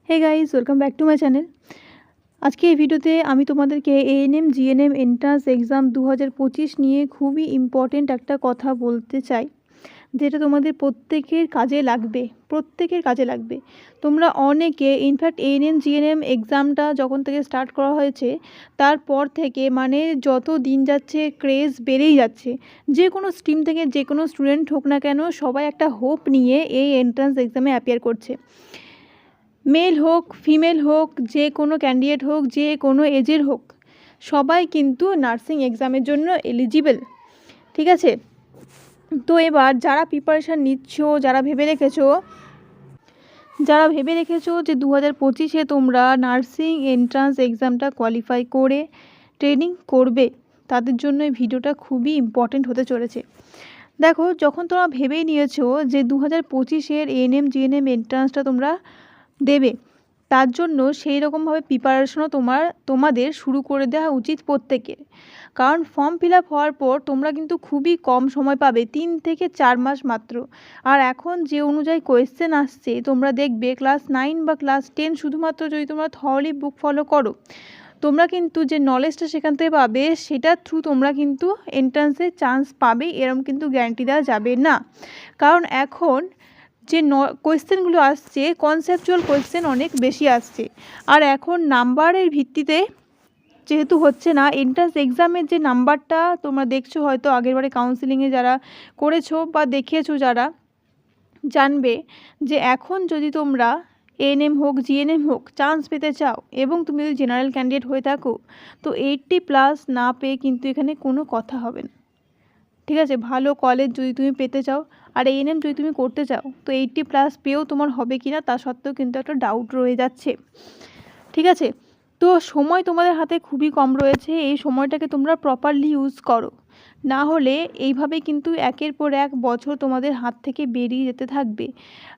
Hey guys, welcome back to my channel. আজকে এই ভিডিওতে আমি তোমাদেরকে এএনএম জিএনএম এন্ট্রান্স এক্সাম 2025 নিয়ে খুবই ইম্পর্টেন্ট একটা কথা বলতে চাই, যেটা তোমাদের প্রত্যেকের কাজে লাগবে। তোমরা অনেকে ইনফ্যাক্ট এএনএম জিএনএম এক্সামটা যখন থেকে স্টার্ট করা হয়েছে তারপর থেকে মানে যত দিন যাচ্ছে ক্রেজ বেড়েই যাচ্ছে। যে কোনো স্ট্রিম থেকে যে কোনো স্টুডেন্ট হোক না কেন, সবাই একটা হোপ নিয়ে এই এন্ট্রান্স এক্সামে অ্যাপিয়ার করছে। মেল হোক ফিমেল হোক, যে কোনো ক্যান্ডিডেট হোক, যে কোনো এজের হোক, সবাই কিন্তু নার্সিং এক্সামের জন্য এলিজিবল। ঠিক আছে, তো এবার যারা প্রিপারেশান নিচ্ছ, যারা ভেবে রেখেছো যে 2025-এ তোমরা নার্সিং এন্ট্রান্স এক্সামটা কোয়ালিফাই করে ট্রেনিং করবে, তাদের জন্য এই ভিডিওটা খুবই ইম্পর্টেন্ট হতে চলেছে। দেখো, যখন তোমরা ভেবেই নিয়েছো যে 2025-এর এএনএম জিএনএম এন্ট্রান্সটা তোমরা দেবে, তার জন্য সেই রকমভাবে প্রিপারেশনও তোমাদের শুরু করে দেওয়া উচিত প্রত্যেকের। কারণ ফর্ম ফিল আপ হওয়ার পর তোমরা কিন্তু খুবই কম সময় পাবে, 3 থেকে 4 মাস মাত্র। আর এখন যে অনুযায়ী কোয়েশ্চেন আসছে, তোমরা দেখবে ক্লাস 9 বা ক্লাস 10 শুধুমাত্র যদি তোমরা থরলি বুক ফলো করো, তোমরা কিন্তু যে নলেজটা সেখান থেকে পাবে সেটার থ্রু তোমরা কিন্তু এন্ট্রান্সে চান্স পাবে, এরকম কিন্তু গ্যারান্টি দেওয়া যাবে না। কারণ এখন যে কোয়েশ্চেনগুলো আসছে, কনসেপচুয়াল কোয়েশ্চেন অনেক বেশি আসছে। আর এখন নাম্বারের ভিত্তিতে যেহেতু হচ্ছে না, এন্ট্রান্স এক্সামের যে নাম্বারটা তোমরা দেখছো, হয়তো আগেরবারে কাউন্সিলিংয়ে যারা করেছো বা দেখিয়েছো যারা, জানবে যে এখন যদি তোমরা এএনএম হোক জিএনএম হোক চান্স পেতে চাও এবং তুমি যদি জেনারেল ক্যান্ডিডেট হয়ে থাকো, তো 80+ না পেয়ে কিন্তু এখানে কোনো কথা হবে না। ঠিক আছে, ভালো কলেজ যদি তুমি পেতে চাও আর এএনএম যদি তুমি করতে চাও, তো 80+ পেয়েও তোমার হবে কি না তা সত্ত্বেও কিন্তু একটা ডাউট রয়ে যাচ্ছে। ঠিক আছে, তো সময় তোমাদের হাতে খুবই কম রয়েছে, এই সময়টাকে তোমরা প্রপারলি ইউজ করো। না হলে এইভাবে কিন্তু একের পর এক বছর তোমাদের হাত থেকে বেরিয়ে যেতে থাকবে।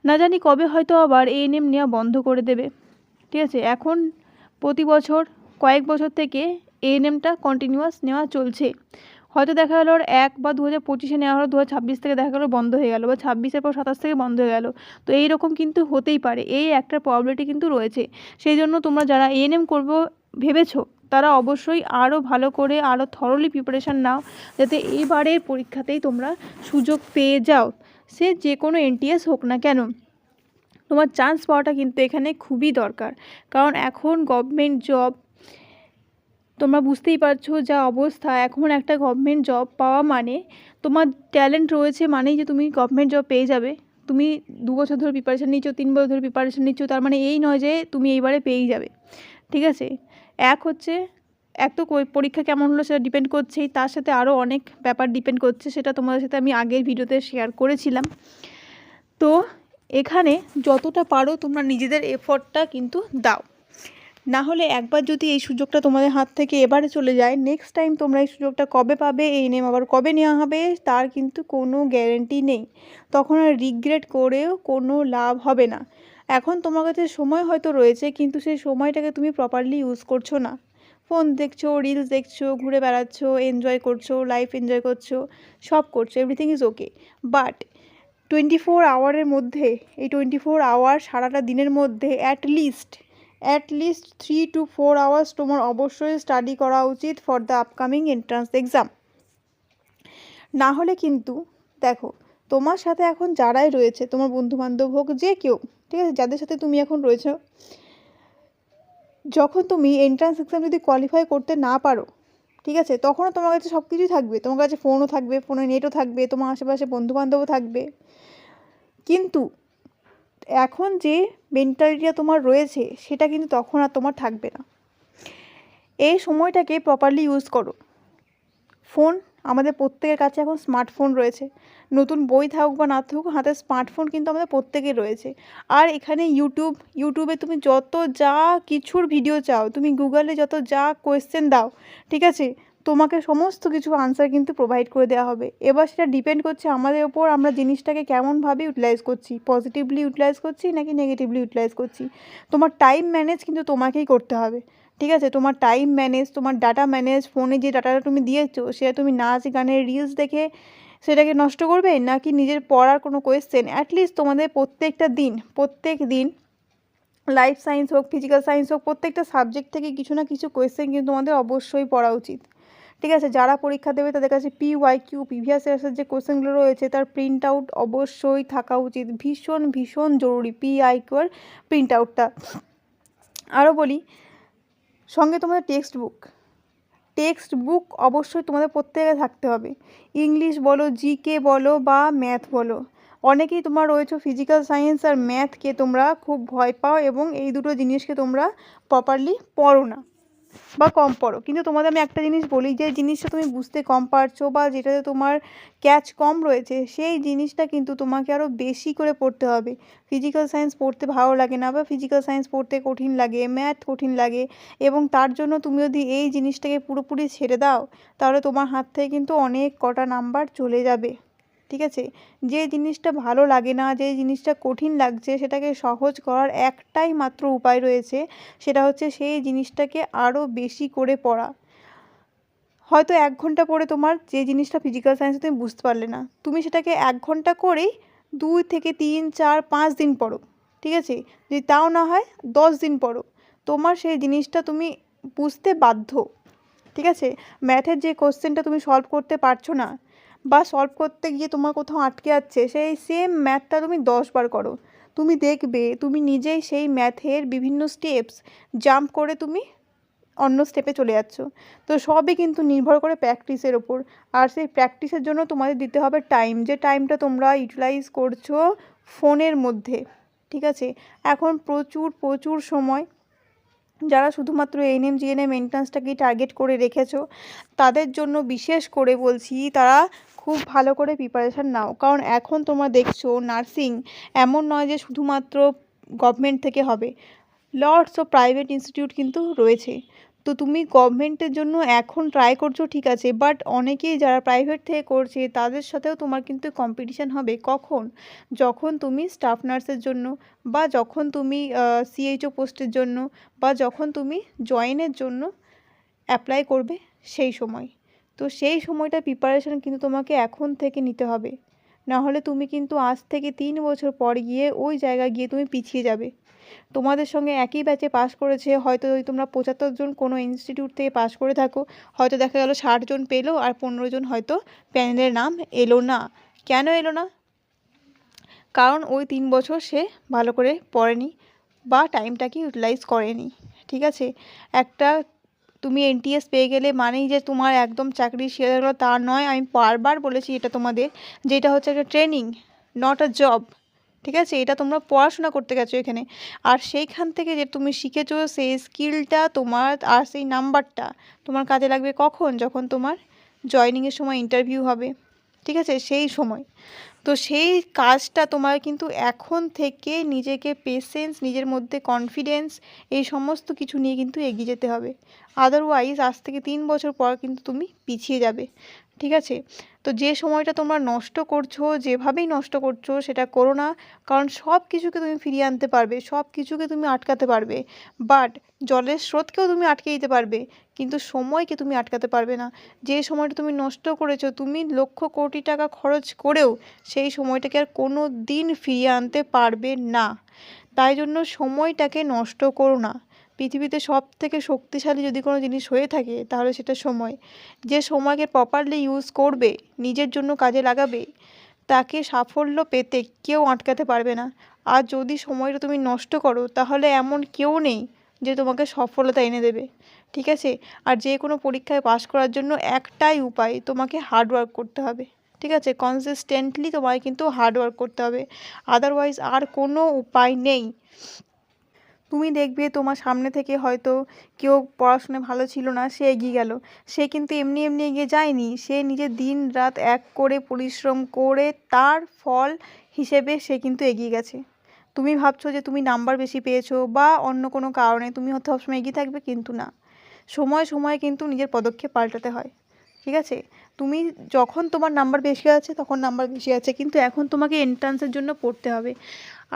না জানি কবে হয়তো আবার এএনএম নেওয়া বন্ধ করে দেবে। ঠিক আছে, এখন প্রতি বছর কয়েক বছর থেকে এএনএমটা কন্টিনিউয়াস নেওয়া চলছে। হয়তো দেখা গেলো 1 বা 2025-এ নেওয়া হলো, 2026 থেকে দেখা গেলো বন্ধ হয়ে গেল, বা 26-এর পর 27 থেকে বন্ধ হয়ে গেল। তো এই রকম কিন্তু হতেই পারে, এই একটা প্রবাবিলিটি কিন্তু রয়েছে। সেই জন্য তোমরা যারা এএনএম করবো ভেবেছো, তারা অবশ্যই আরও ভালো করে আরও থরলি প্রিপারেশান নাও, যাতে এইবারের পরীক্ষাতেই তোমরা সুযোগ পেয়ে যাও। সে যে কোনো এনটিএস হোক না কেন, তোমার চান্স পাওয়াটা কিন্তু এখানে খুবই দরকার। কারণ এখন গভর্নমেন্ট জব, তোমরা বুঝতেই পারছো যা অবস্থা, এখন একটা গভর্নমেন্ট জব পাওয়া মানে তোমার ট্যালেন্ট রয়েছে মানেই যে তুমি গভর্নমেন্ট জব পেয়ে যাবে। তুমি 2 বছর ধরে প্রিপারেশান নিচ্ছ, 3 বছর ধরে প্রিপারেশান নিচ্ছ, তার মানে এই নয় যে তুমি এইবারে পেয়েই যাবে। ঠিক আছে, এক তো পরীক্ষা কেমন হলো সেটা ডিপেন্ড করছেই, তার সাথে আরও অনেক ব্যাপার ডিপেন্ড করছে, সেটা তোমাদের সাথে আমি আগের ভিডিওতে শেয়ার করেছিলাম। তো এখানে যতটা পারো তোমরা নিজেদের এফর্টটা কিন্তু দাও। না হলে একবার যদি এই সুযোগটা তোমাদের হাত থেকে এবারে চলে যায়, নেক্সট টাইম তোমরা এই সুযোগটা কবে পাবে, এই নেম আবার কবে নেওয়া হবে, তার কিন্তু কোনো গ্যারেন্টি নেই। তখন আর রিগ্রেট করেও কোনো লাভ হবে না। এখন তোমার কাছে সময় হয়তো রয়েছে, কিন্তু সেই সময়টাকে তুমি প্রপারলি ইউজ করছো না। ফোন দেখছো, রিলস দেখছো, ঘুরে বেড়াচ্ছো, এনজয় করছো, লাইফ এনজয় করছো, সব করছো, এভরিথিং ইজ ওকে। বাট 24 আওয়ারের মধ্যে, এই 24 আওয়ার সারাটা দিনের মধ্যে অ্যাটলিস্ট 3 to 4 আওয়ার্স তোমার অবশ্যই স্টাডি করা উচিত for the upcoming entrance exam. না হলে কিন্তু দেখো, তোমার সাথে এখন যারাই রয়েছে, তোমার বন্ধুবান্ধব হোক, যে কেউ, ঠিক আছে, যাদের সাথে তুমি এখন রয়েছো, যখন তুমি এন্ট্রান্স এক্সাম যদি কোয়ালিফাই করতে না পারো, ঠিক আছে, তখনও তোমার কাছে সব কিছুই থাকবে, তোমার কাছে ফোনও থাকবে, ফোনে নেটও থাকবে, তোমার আশেপাশে বন্ধুবান্ধবও থাকবে, কিন্তু এখন যে মেন্টালিটিটা তোমার রয়েছে সেটা কিন্তু তখন আর তোমার থাকবে না। এই সময়টাকে প্রপারলি ইউজ করো। ফোন, আমাদের প্রত্যেকের কাছে এখন স্মার্টফোন রয়েছে, নতুন বই থাকুক বা না থাকুক, হাতে স্মার্টফোন কিন্তু আমাদের প্রত্যেকের রয়েছে। আর এখানে ইউটিউবে তুমি যত যা কিছুর ভিডিও চাও, তুমি গুগলে যত যা কোয়েশ্চেন দাও, ঠিক আছে, তোমাকে সমস্ত কিছু আনসার কিন্তু প্রোভাইড করে দেওয়া হবে। এবার সেটা ডিপেন্ড করছে আমাদের ওপর, আমরা জিনিসটাকে কেমনভাবে ইউটিলাইজ করছি, পজিটিভলি ইউটিলাইজ করছি নাকি নেগেটিভলি ইউটিলাইজ করছি। তোমার টাইম ম্যানেজ কিন্তু তোমাকেই করতে হবে। ঠিক আছে, তোমার টাইম ম্যানেজ, তোমার ডাটা ম্যানেজ, ফোনে যে ডাটাটা তুমি দিয়েছো সেটা তুমি নাচ গানের রিলস দেখে সেটাকে নষ্ট করবে, নাকি নিজের পড়ার কোনো কোয়েশ্চেন। অ্যাটলিস্ট তোমাদের প্রত্যেক দিন লাইফ সায়েন্স হোক, ফিজিক্যাল সায়েন্স হোক, প্রত্যেকটা সাবজেক্ট থেকে কিছু না কিছু কোয়েশ্চেন কিন্তু তোমাদের অবশ্যই পড়া উচিত। ঠিক আছে, যারা পরীক্ষা দেবে তাদের কাছে PYQ প্রিভিয়াস ইয়ার্সের যে কোয়েশ্চেনগুলো রয়েছে তার প্রিন্ট আউট অবশ্যই থাকা উচিত, ভীষণ ভীষণ জরুরি PYQ এর প্রিন্ট আউটটা। আরও বলি, সঙ্গে তোমাদের টেক্সট বুক অবশ্যই তোমাদের প্রত্যেকে থাকতে হবে। ইংলিশ বলো, জিকে বলো বা ম্যাথ বলো। অনেকেই তোমার রয়েছে ফিজিক্যাল সায়েন্স আর ম্যাথকে তোমরা খুব ভয় পাও এবং এই দুটো জিনিসকে তোমরা প্রপারলি পড়ো না বা কম পড়ো। কিন্তু তোমাদের আমি একটা জিনিস বলি, যে জিনিসটা তুমি বুঝতে কম পারছো বা যেটাতে তোমার ক্যাচ কম রয়েছে সেই জিনিসটা কিন্তু তোমাকে আরও বেশি করে পড়তে হবে। ফিজিক্যাল সায়েন্স পড়তে ভালো লাগে না বা ফিজিক্যাল সায়েন্স পড়তে কঠিন লাগে, ম্যাথ কঠিন লাগে, এবং তার জন্য তুমি যদি এই জিনিসটাকে পুরোপুরি ছেড়ে দাও তাহলে তোমার হাত থেকে কিন্তু অনেক কটা নাম্বার চলে যাবে। ঠিক আছে, যে জিনিসটা ভালো লাগে না, যে জিনিসটা কঠিন লাগছে, সেটাকে সহজ করার একটাই মাত্র উপায় রয়েছে, সেটা হচ্ছে সেই জিনিসটাকে আরও বেশি করে পড়া। হয়তো 1 ঘন্টা পড়ে তোমার যে জিনিসটা ফিজিক্যাল সায়েন্সে তুমি বুঝতে পারলে না, তুমি সেটাকে 1 ঘন্টা করেই 2 থেকে 3, 4, 5 দিন পড়ো। ঠিক আছে, যদি তাও না হয় 10 দিন পড়ো, তোমার সেই জিনিসটা তুমি বুঝতে বাধ্য। ঠিক আছে, ম্যাথের যে কোশ্চেনটা তুমি সলভ করতে পারছো না বা সলভ করতে গিয়ে তোমার কোথাও আটকে যাচ্ছে, সেই সেম ম্যাথটা তুমি 10 বার করো, তুমি দেখবে তুমি নিজেই সেই ম্যাথের বিভিন্ন স্টেপস জাম্প করে তুমি অন্য স্টেপে চলে যাচ্ছ। তো সবই কিন্তু নির্ভর করে প্র্যাকটিসের ওপর, আর সেই প্র্যাকটিসের জন্য তোমাদের দিতে হবে টাইম, যে টাইমটা তোমরা ইউটিলাইজ করছো ফোনের মধ্যে। ঠিক আছে, এখন প্রচুর প্রচুর সময় যারা শুধুমাত্র এএনএম জিএনএম এন্ট্রান্সটাকেই টার্গেট করে রেখেছো তাদের জন্য বিশেষ করে বলছি, তারা খুব ভালো করে প্রিপারেশান নাও। কারণ এখন তোমরা দেখছো নার্সিং এমন নয় যে শুধুমাত্র গভর্নমেন্ট থেকে হবে, লটস অফ প্রাইভেট ইনস্টিটিউট কিন্তু রয়েছে। তো তুমি গভর্নমেন্টের জন্য এখন ট্রাই করছো ঠিক আছে, বাট অনেকেই যারা প্রাইভেট থেকে করছে তাদের সাথেও তোমার কিন্তু কম্পিটিশান হবে। কখন? যখন তুমি স্টাফ নার্সের জন্য বা যখন তুমি CHO পোস্টের জন্য বা যখন তুমি জয়েনের জন্য অ্যাপ্লাই করবে সেই সময়। তো সেই সময়টা প্রিপারেশান কিন্তু তোমাকে এখন থেকে নিতে হবে, নাহলে তুমি কিন্তু আজ থেকে 3 বছর পর গিয়ে ওই জায়গায় গিয়ে তুমি পিছিয়ে যাবে। তোমাদের সঙ্গে একই ব্যাচে পাশ করেছে হয়তো তোমরা 75 জন কোনো ইনস্টিটিউট থেকে পাশ করে থাকো, হয়তো দেখা গেল 60 জন পেলো আর 15 জন হয়তো প্যানেলের নাম এলো না। কেন এলো না? কারণ ওই 3 বছর সে ভালো করে পড়েনি বা টাইমটাকে ইউটিলাইজ করেনি। ঠিক আছে, একটা তুমি NTS পেয়ে গেলে মানেই যে তোমার একদম চাকরি শিওর হলো তা নয়। আমি বারবার বলেছি এটা তোমাদের, যে এটা হচ্ছে একটা ট্রেনিং, নট আ জব। ঠিক আছে, এটা তোমরা পড়াশোনা করতে গেছো এখানে, আর সেইখান থেকে যে তুমি শিখেছো সেই স্কিলটা তোমার আর সেই নাম্বারটা তোমার কাজে লাগবে কখন? যখন তোমার জয়েনিংয়ের সময় ইন্টারভিউ হবে। ঠিক আছে, সেই সময়। তো সেই কাজটা তোমার কিন্তু এখন থেকে নিজেকে পেশেন্স, নিজের মধ্যে কনফিডেন্স, এই সমস্ত কিছু নিয়ে কিন্তু এগিয়ে যেতে হবে। আদারওয়াইজ আজ থেকে 3 বছর পর কিন্তু তুমি পিছিয়ে যাবে। ঠিক আছে, তো যে সময়টা তোমরা নষ্ট করছো, যেভাবেই নষ্ট করছো সেটা করো না। কারণ সব কিছুকে তুমি ফিরিয়ে আনতে পারবে, সব কিছুকে তুমি আটকাতে পারবে, বাট জলের স্রোতকেও তুমি আটকে দিতে পারবে, কিন্তু সময়কে তুমি আটকাতে পারবে না। যে সময়টা তুমি নষ্ট করেছো, তুমি লক্ষ কোটি টাকা খরচ করেও সেই সময়টাকে আর কোনো দিন ফিরিয়ে আনতে পারবে না। তাই জন্য সময়টাকে নষ্ট করো না। পৃথিবীতে সব থেকে শক্তিশালী যদি কোনো জিনিস হয়ে থাকে তাহলে সেটা সময়। যে সময়কে প্রপারলি ইউজ করবে, নিজের জন্য কাজে লাগাবে, তাকে সাফল্য পেতে কেউ আটকাতে পারবে না। আর যদি সময়টা তুমি নষ্ট করো তাহলে এমন কেউ নেই যে তোমাকে সফলতা এনে দেবে। ঠিক আছে, আর যে কোনো পরীক্ষায় পাশ করার জন্য একটাই উপায়, তোমাকে হার্ডওয়ার্ক করতে হবে। ঠিক আছে, কনসিস্টেন্টলি তোমায় কিন্তু হার্ডওয়ার্ক করতে হবে, আদারওয়াইজ আর কোনো উপায় নেই। তুমি দেখবে তোমার সামনে থেকে হয়তো কেউ পড়াশোনায় ভালো ছিল না, সে এগিয়ে গেল। সে কিন্তু এমনি এমনি এগিয়ে যায়নি, সে নিজের দিন রাত এক করে পরিশ্রম করে তার ফল হিসেবে সে কিন্তু এগিয়ে গেছে। তুমি ভাবছো যে তুমি নাম্বার বেশি পেয়েছো বা অন্য কোনো কারণে তুমি হয়তো সবসময় এগিয়ে থাকবে, কিন্তু না। সময় সময় কিন্তু নিজের পদক্ষেপ পাল্টাতে হয়। ঠিক আছে, তুমি যখন তোমার নাম্বার বেশি আছে তখন নাম্বার বেশি আছে, কিন্তু এখন তোমাকে এন্ট্রান্সের জন্য পড়তে হবে।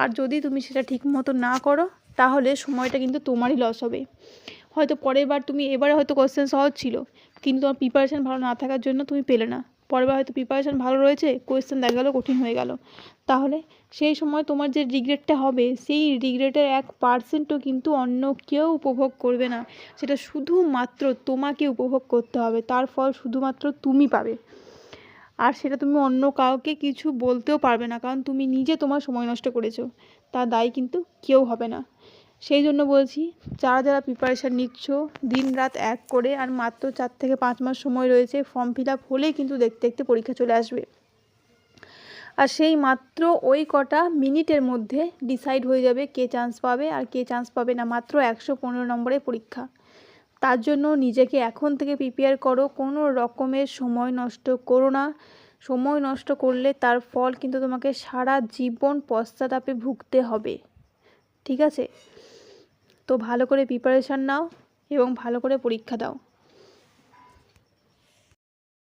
আর যদি তুমি সেটা ঠিক মতো না করো তাহলে সময়টা কিন্তু তোমারই লস হবে। হয়তো পরের বার তুমি, এবারে হয়তো কোশ্চেন সহজ ছিল কিন্তু তোমার প্রিপারেশান ভালো না থাকার জন্য তুমি পেলে না, পরেরবার হয়তো প্রিপারেশান ভালো রয়েছে, কোয়েশ্চেন দেখা গেলো কঠিন হয়ে গেল, তাহলে সেই সময় তোমার যে রিগ্রেটটা হবে, সেই রিগ্রেটের 1%ও কিন্তু অন্য কেউ উপভোগ করবে না। সেটা শুধুমাত্র তোমাকে উপভোগ করতে হবে, তার ফল শুধুমাত্র তুমি পাবে। আর সেটা তুমি অন্য কাউকে কিছু বলতেও পারবে না, কারণ তুমি নিজে তোমার সময় নষ্ট করেছো, তার দায়ী কিন্তু কেউ হবে না। সেই জন্য বলছি, যারা যারা প্রিপারেশান নিচ্ছ দিন রাত এক করে, আর মাত্র 4 থেকে 5 মাস সময় রয়েছে, ফর্ম ফিল আপ হলেই কিন্তু দেখতে দেখতে পরীক্ষা চলে আসবে। আর সেই মাত্র ওই কটা মিনিটের মধ্যে ডিসাইড হয়ে যাবে কে চান্স পাবে আর কে চান্স পাবে না। মাত্র 115 নম্বরের পরীক্ষা। তার জন্য নিজেকে এখন থেকে প্রিপেয়ার করো, কোনো রকমের সময় নষ্ট করো না। সময় নষ্ট করলে তার ফল কিন্তু তোমাকে সারা জীবন পশ্চাতাপে ভুগতে হবে। ঠিক আছে? তো ভালো করে প্রিপারেশান নাও এবং ভালো করে পরীক্ষা দাও।